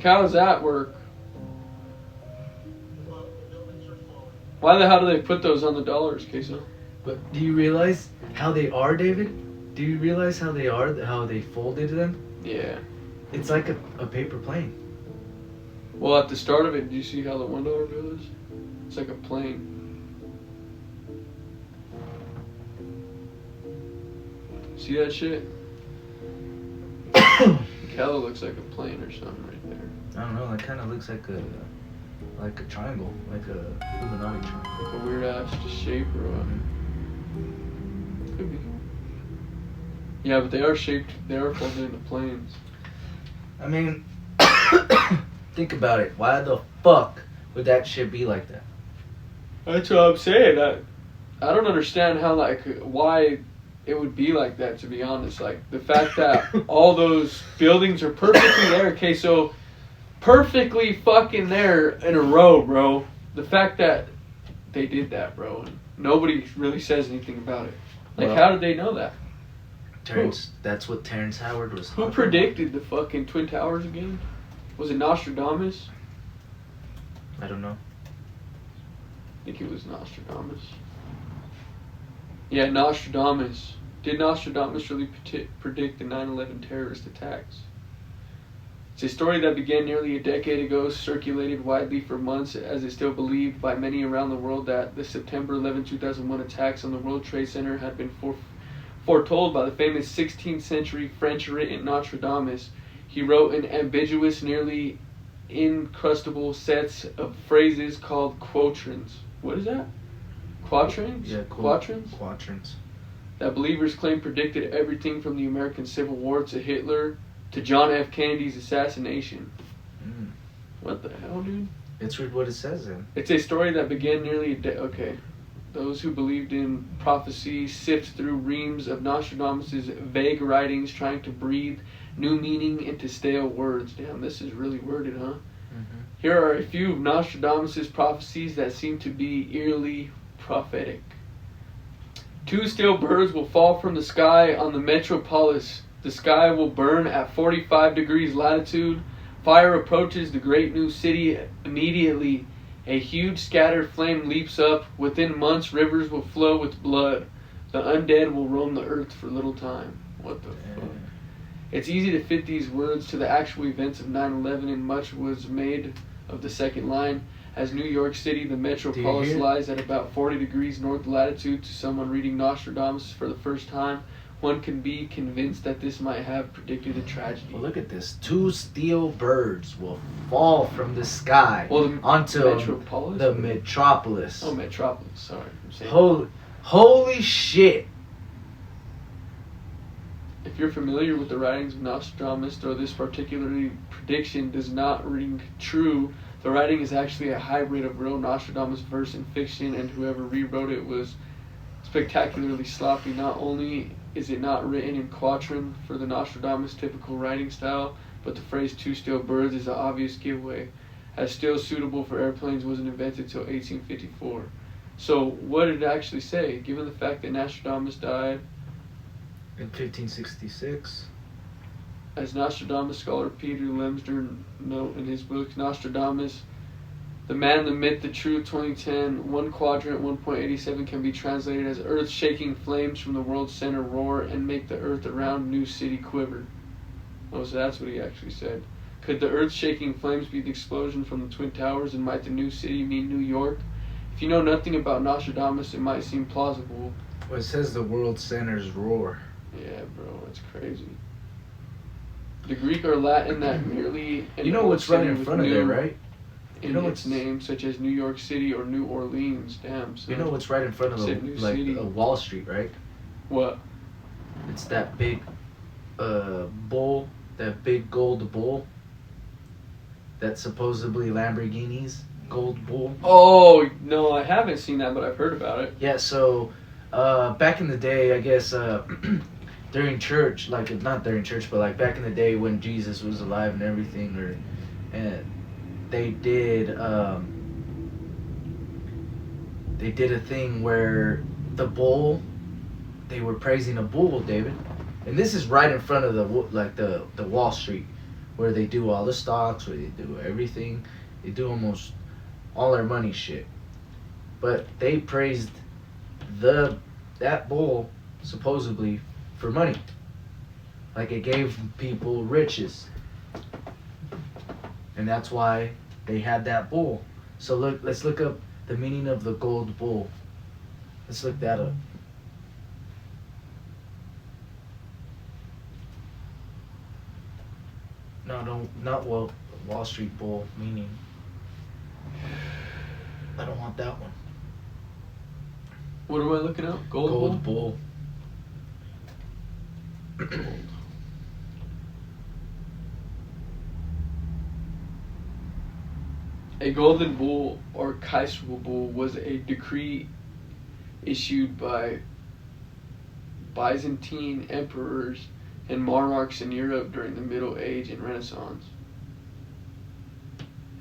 How does that work? Why the hell do they put those on the dollars, Queso? But do you realize how they are, David? Do you realize how they are, how they folded them? Yeah. It's like a paper plane. Well, at the start of it, do you see how the $1 bill is? It's like a plane. See that shit? Hella looks like a plane or something right there. I don't know. It kind of looks like a triangle, like a Illuminati triangle. Like a weird ass shape or what? Could be. Yeah, but they are shaped. They are folded into planes. I mean, think about it. Why the fuck would that shit be like that? That's what I'm saying. I don't understand how why it would be like that, to be honest. The fact that all those buildings are perfectly there. Okay, so perfectly fucking there in a row, bro. The fact that they did that, bro, and nobody really says anything about it. How did they know that? That's what Terrence Howard was. Who predicted the fucking Twin Towers again? Was it Nostradamus? I don't know. I think it was Nostradamus. Yeah, Nostradamus. Did Nostradamus really predict the 9/11 terrorist attacks? It's a story that began nearly a decade ago, circulated widely for months, as it's still believed by many around the world that the September 11, 2001 attacks on the World Trade Center had been foretold by the famous 16th century French written Nostradamus. He wrote an ambiguous, nearly incrustable sets of phrases called quatrains. What is that? Quatrains? Yeah, quatrains? Quatrains. That believers claim predicted everything from the American Civil War to Hitler to John F. Kennedy's assassination. What the hell, dude? Let's read what it says then. It's a story that began nearly okay. Those who believed in prophecy sift through reams of Nostradamus' vague writings, trying to breathe new meaning into stale words. Damn, this is really worded, huh? Here are a few of Nostradamus' prophecies that seem to be eerily prophetic. 2 steel birds will fall from the sky on the Metropolis. The sky will burn at 45 degrees latitude. Fire approaches the great new city immediately. A huge scattered flame leaps up. Within months, rivers will flow with blood. The undead will roam the earth for little time. What the fuck? It's easy to fit these words to the actual events of 9/11, and much was made of the second line. As New York City, the Metropolis lies at about 40 degrees north latitude. To someone reading Nostradamus for the first time, one can be convinced that this might have predicted a tragedy. Well, look at this. 2 steel birds will fall from the sky onto Metropolis? the Metropolis. Oh, Metropolis. Sorry. I'm saying Holy shit. If you're familiar with the writings of Nostradamus, though this particular prediction does not ring true, the writing is actually a hybrid of real Nostradamus verse and fiction, and whoever rewrote it was spectacularly sloppy. Not only is it not written in quatrain for the Nostradamus typical writing style, but the phrase 2 steel birds is an obvious giveaway, as steel suitable for airplanes wasn't invented till 1854. So what did it actually say? Given the fact that Nostradamus died in 1566. As Nostradamus scholar Peter Lemsder note in his book Nostradamus, The Man, the Myth, the Truth, 2010, 1 quadrant 1.87 can be translated as earth-shaking flames from the world's center roar and make the earth around New City quiver. Oh, so that's what he actually said. Could the earth-shaking flames be the explosion from the Twin Towers, and might the new city mean New York? If you know nothing about Nostradamus, it might seem plausible. Well, it says the world's center's roar. Yeah, bro, that's crazy. The Greek or Latin that merely... You know what's right in front of there, right? You know its name, such as New York City or New Orleans. Damn, son. You know what's right in front of Wall Street, right? What? It's that big bull, that big gold bull. That's supposedly Lamborghini's gold bull. Oh, no, I haven't seen that, but I've heard about it. Yeah, so back in the day, I guess during church, like not during church, but like back in the day when Jesus was alive and everything, they did a thing where the bull, they were praising a bull, David, and this is right in front of the Wall Street, where they do all the stocks, where they do everything, they do almost all their money shit, but they praised that bull supposedly for money, like it gave people riches, and that's why they had that bull. So let's look up the meaning of the gold bull. Let's look that up. No, not Wall Street bull meaning. I don't want that one. What am I looking at? Gold bull. Gold. A golden bull or Kaisral bull was a decree issued by Byzantine emperors and monarchs in Europe during the Middle Age and Renaissance.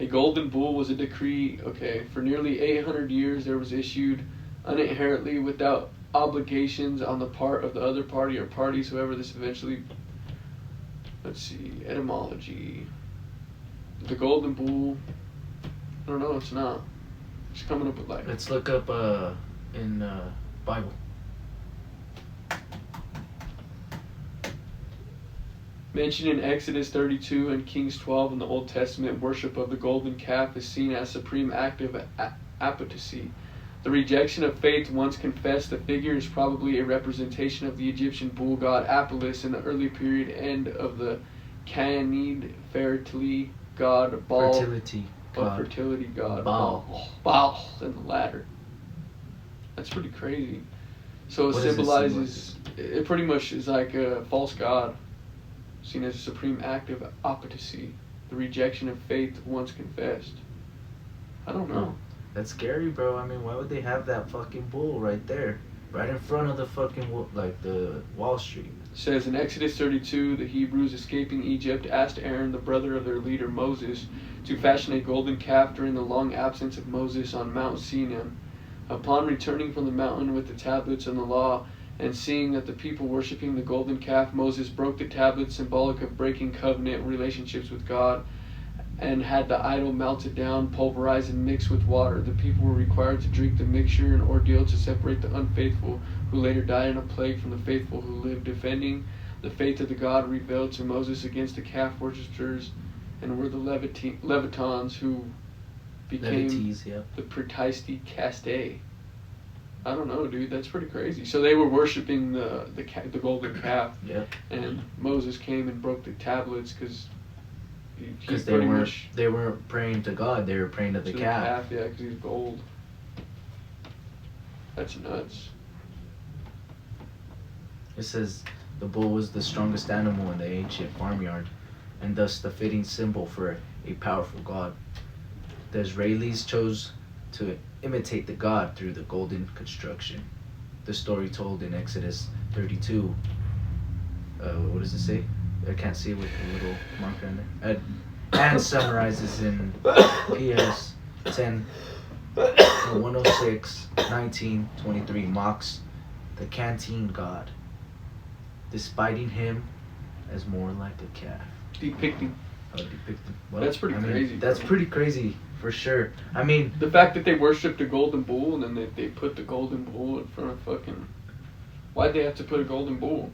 A golden bull was a decree, for nearly 800 years there was issued uninherently without obligations on the part of the other party or parties, whoever this eventually. Let's see, etymology. The golden bull. I don't know. It's not. It's coming up with like. Let's look up in Bible. Mentioned in Exodus 32 and Kings 12 in the Old Testament, worship of the golden calf is seen as supreme act of apostasy. The rejection of faith once confessed, the figure is probably a representation of the Egyptian bull god Apollos in the early period end of the Canaanid fertility god Baal. Fertility god. Fertility god Baal. Baal in the latter. That's pretty crazy. So it What does it symbolizes, it pretty much is like a false god, seen as a supreme act of apostasy, the rejection of faith once confessed. I don't know. That's scary, bro. I mean, why would they have that fucking bull right there? Right in front of the fucking, like, the Wall Street. It says in Exodus 32, the Hebrews escaping Egypt asked Aaron, the brother of their leader Moses, to fashion a golden calf during the long absence of Moses on Mount Sinai. Upon returning from the mountain with the tablets and the law, and seeing that the people worshipping the golden calf, Moses broke the tablets, symbolic of breaking covenant relationships with God, and had the idol melted down, pulverized, and mixed with water. The people were required to drink the mixture, an ordeal to separate the unfaithful, who later died in a plague, from the faithful who lived, defending the faith of the God revealed to Moses against the calf worshippers, and were the Levitans, who became the Pretisti Caste. I don't know, dude. That's pretty crazy. So they were worshiping the golden calf, and Moses came and broke the tablets because they weren't praying to God. They were praying to the calf. Yeah, because he's gold. That's nuts. It says the bull was the strongest animal in the ancient farmyard, and thus the fitting symbol for a powerful god. The Israelis chose to imitate the god through the golden construction. The story told in Exodus 32. What does it say? I can't see with the little marker in there. And summarizes in PS 10, 106, 19, 23, mocks the canteen god, despiting him as more like a calf. Depicting. Well, that's pretty crazy. That's pretty crazy, for sure. I mean, the fact that they worshipped the golden bull, and then they put the golden bull in front of fucking... Why'd they have to put a golden bull?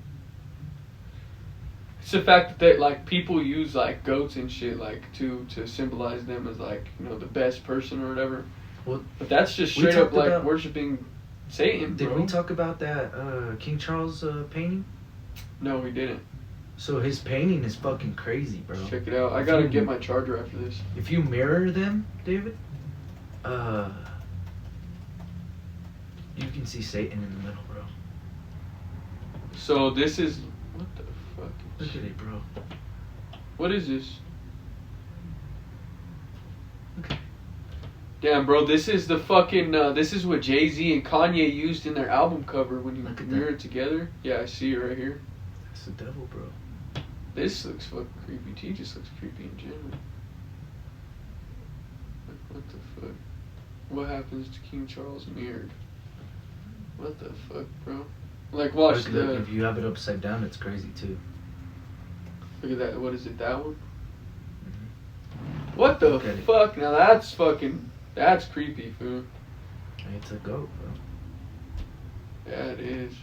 It's the fact that like people use like goats and shit like to symbolize them as like, you know, the best person or whatever. Well, but that's just straight up like worshiping Satan. Did we talk about that King Charles painting? No, we didn't. So his painting is fucking crazy, bro. Check it out. I gotta get my charger after this. If you mirror them, David, you can see Satan in the middle, bro. So this is... What the fuck? Look at it, bro. What is this? Okay. Damn, bro, this is the fucking... this is what Jay-Z and Kanye used in their album cover when you mirror it together. Yeah, I see it right here. That's the devil, bro. This looks fucking creepy. T just looks creepy in general. Like, what the fuck? What happens to King Charles mirrored? What the fuck, bro? Like, watch look, if you have it upside down, it's crazy too. Look at that. What is it? That one? Mm-hmm. What the fuck? Now that's fucking... That's creepy, fool. It's a goat, bro. Yeah, it is.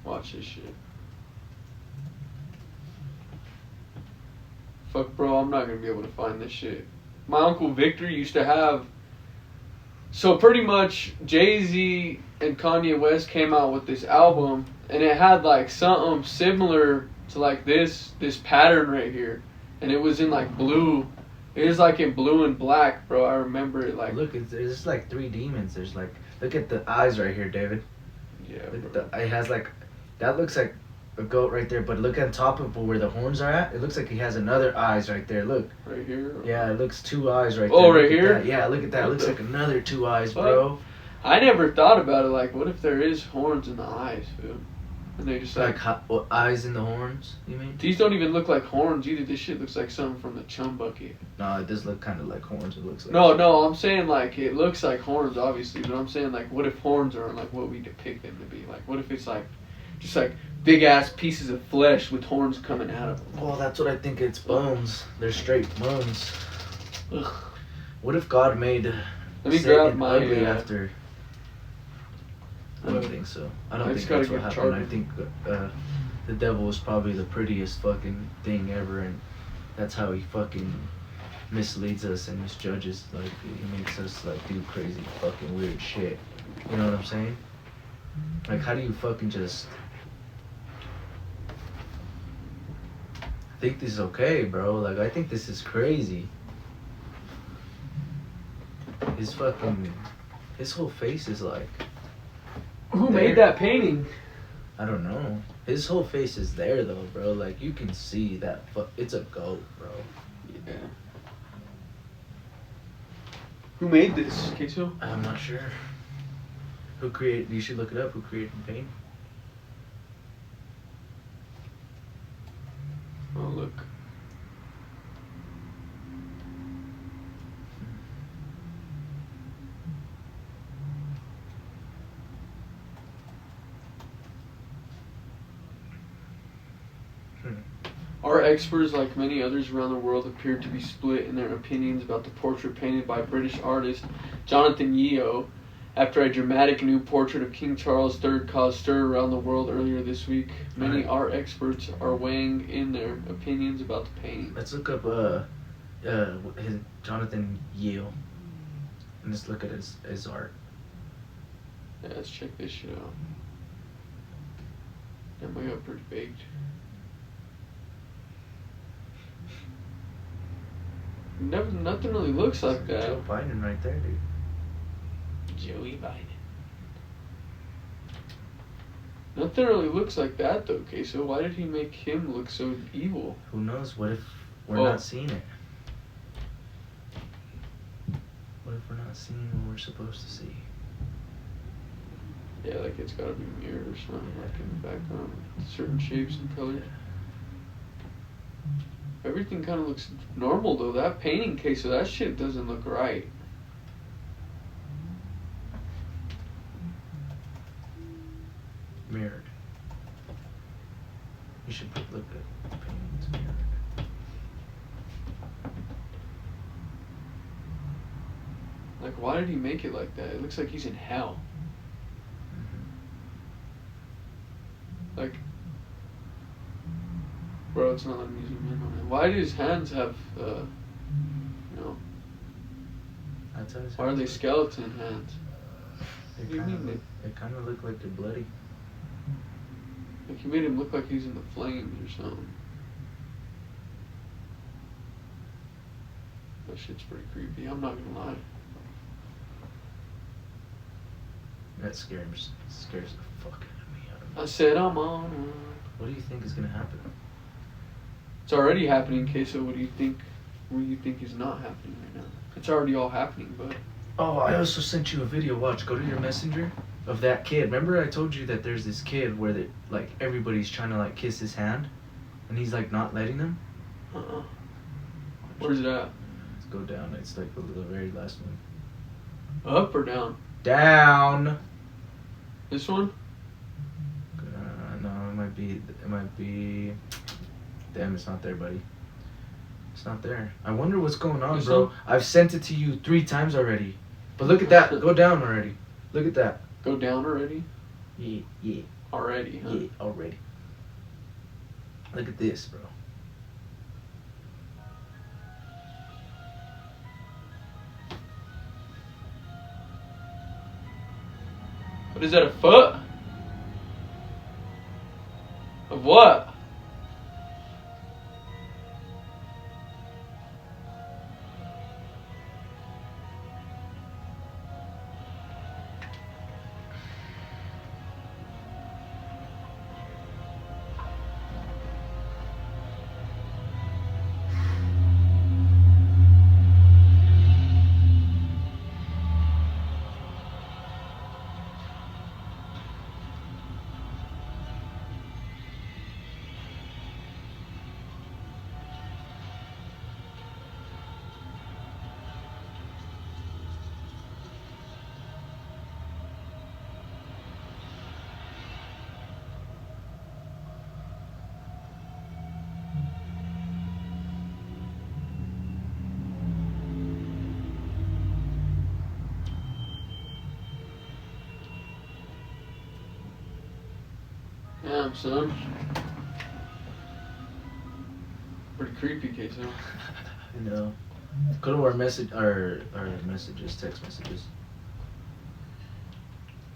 Watch this shit. Fuck, bro, I'm not gonna be able to find this shit. My Uncle Victor used to have... So pretty much, Jay-Z and Kanye West came out with this album, and it had like something similar to like this pattern right here. And it was in like blue. It is like in blue and black, bro. I remember it like... Look, there's like three demons. There's like... Look at the eyes right here, David. Yeah, bro. It has like... That looks like a goat right there, but look on top of where the horns are at. It looks like he has another eyes right there. Look. Right here? Yeah, it looks two eyes right there. Oh, right here? Yeah, look at that. It looks like another two eyes, bro. I never thought about it. Like, what if there is horns in the eyes, dude? And they just Like eyes in the horns, you mean? These don't even look like horns either. This shit looks like something from the Chum Bucket. No, it does look kind of like horns. It looks like. No, I'm saying like it looks like horns, obviously, but I'm saying like, what if horns are like what we depict them to be? Like, what if it's like, just like big ass pieces of flesh with horns coming out of them? Well, that's what I think. It's bones. They're straight bones. Ugh. What if God made Let me Satan grab my. ugly after? I don't think so. I don't think that's what happened. I think the devil was probably the prettiest fucking thing ever, and that's how he fucking misleads us and misjudges. Like, he makes us like do crazy fucking weird shit. You know what I'm saying? Like, how do you fucking just think this is okay, bro? Like, I think this is crazy. His whole face is like. Who made that painting? I don't know. His whole face is there though, bro. Like, you can see that. It's a goat, bro. Yeah. Who made this, Queso? I'm not sure. Who created? You should look it up. Who created the paint? Oh, look. Art experts, like many others around the world, appeared to be split in their opinions about the portrait painted by British artist Jonathan Yeo after a dramatic new portrait of King Charles III caused stir around the world earlier this week. Many art experts are weighing in their opinions about the painting. Let's look up his Jonathan Yeo and let's look at his art. Yeah, let's check this shit out. That might got pretty baked. Nothing really looks like that. Joe Biden right there, dude. Joey Biden. Nothing really looks like that though, okay, so why did he make him look so evil? Who knows? What if we're not seeing it? What if we're not seeing what we're supposed to see? Yeah, like it's gotta be mirrored or something, like in the background, certain shapes and colors. Everything kind of looks normal though. That painting case, so that shit doesn't look right. Mirrored. You should look at paintings mirrored. Like, why did he make it like that? It looks like he's in hell. Like, bro, it's not letting me zoom in on it. Why do his hands have, you know? That's how his why are they skeleton hands? They What do you mean? They kind of look like they're bloody. Like, he made him look like he's in the flames or something. That shit's pretty creepy, I'm not gonna lie. That scares the fuck out of me. I said I'm on. What do you think is gonna happen? It's already happening, Queso. What do you think is not happening right now? It's already all happening, but. Oh, I also sent you a video. Watch, go to your messenger of that kid. Remember I told you that there's this kid where like everybody's trying to like kiss his hand, and he's like not letting them. Where's it at? Let's go down. It's like the very last one. Up or down? Down. This one? No, it might be. Damn, it's not there, buddy. It's not there. I wonder what's going on, bro. I've sent it to you 3 times already. But look at that. Go down already. Look at that. Go down already? Yeah. Already, huh? Yeah, already. Look at this, bro. What is that, a foot? Of what? Damn, son. Pretty creepy, Queso. You know. Go to our messages, text messages.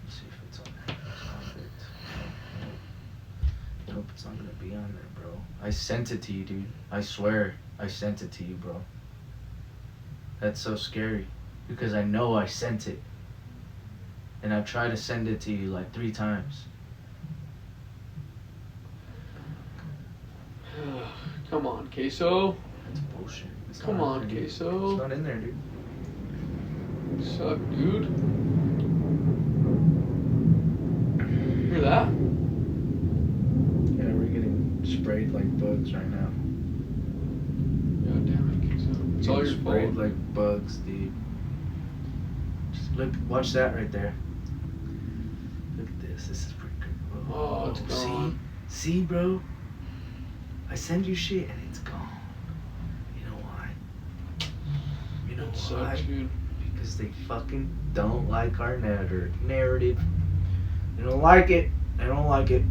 Let's see if it's on there. Nope, it's not gonna be on there, bro. I sent it to you, dude. I swear, I sent it to you, bro. That's so scary. Because I know I sent it. And I've tried to send it to you like 3 times. Come on, Queso. That's bullshit. It's Come not on, in there, dude. Queso. It's not in there, dude. Suck, dude. Hear that? Yeah, we're getting sprayed like bugs right now. God damn it, Queso. It's all your Sprayed fault. like bugs, dude. Just look, watch that right there. Look at this. This is pretty good. Oh, it's gone. See, bro? I send you shit and it's gone. You know why? You know That why? sucks, dude. Because they fucking don't like our narrative. They don't like it. They don't like it.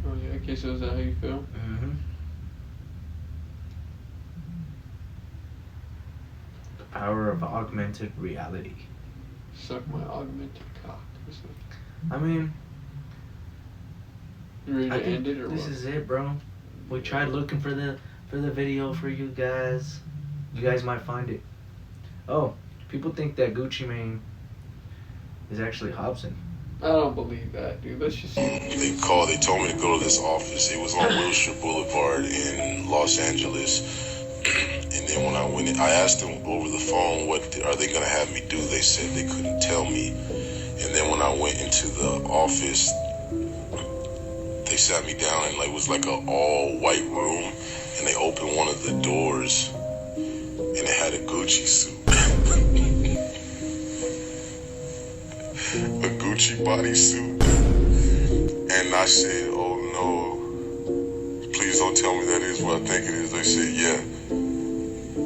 Oh yeah, Queso, is that how you feel? Mm-hmm. The power of augmented reality. Suck my augmented cock. I mean, You ready I to think end it or this what? is it, bro. We tried looking for the video for you guys. You guys might find it. Oh, people think that Gucci Mane is actually Hobson. I don't believe that, dude. Let's just see. They told me to go to this office. It was on Wilshire Boulevard in Los Angeles. And then when I went in, I asked them over the phone, what are they going to have me do? They said they couldn't tell me. And then when I went into the office, they sat me down and it was like an all white room. And they opened one of the doors and it had a Gucci suit. A Gucci bodysuit. And I said, oh no, please don't tell me that is what I think it is. They said, yeah,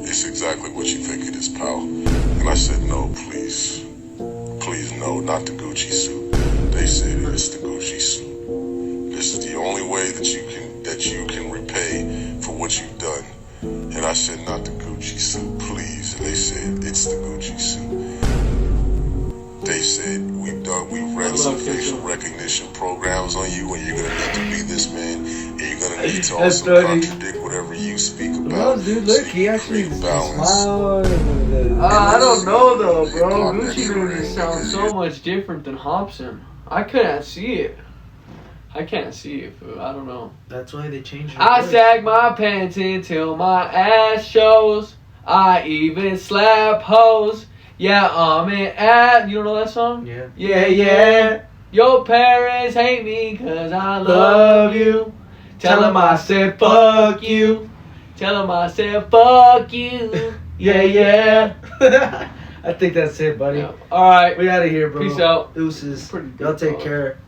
it's exactly what you think it is, pal. And I said, no, please no, not the Gucci suit. They said, it's the Gucci suit. This is the only way that you can repay for what you've done. And I said, not the Gucci suit, please. And they said, it's the Gucci suit. They said, we ran some facial recognition programs on you, and you're gonna need to be this man, and you're gonna need to also contradict whatever you speak about. No, dude, look, so he actually smiled. I don't know though, bro. Gucci Mane just sounds so much different than Hobson. I couldn't see it. I can't see it, fool. I don't know. That's why they changed it. I sag my pants until my ass shows. I even slap hoes. Yeah, I'm an ass. You don't know that song? Yeah. Yeah. Your parents hate me cause I love you. Tell them I said fuck you. Tell them I said fuck you. Yeah. I think that's it, buddy. Yeah. Alright. We out of here, bro. Peace out. Deuces. Pretty good, Y'all take dog. care.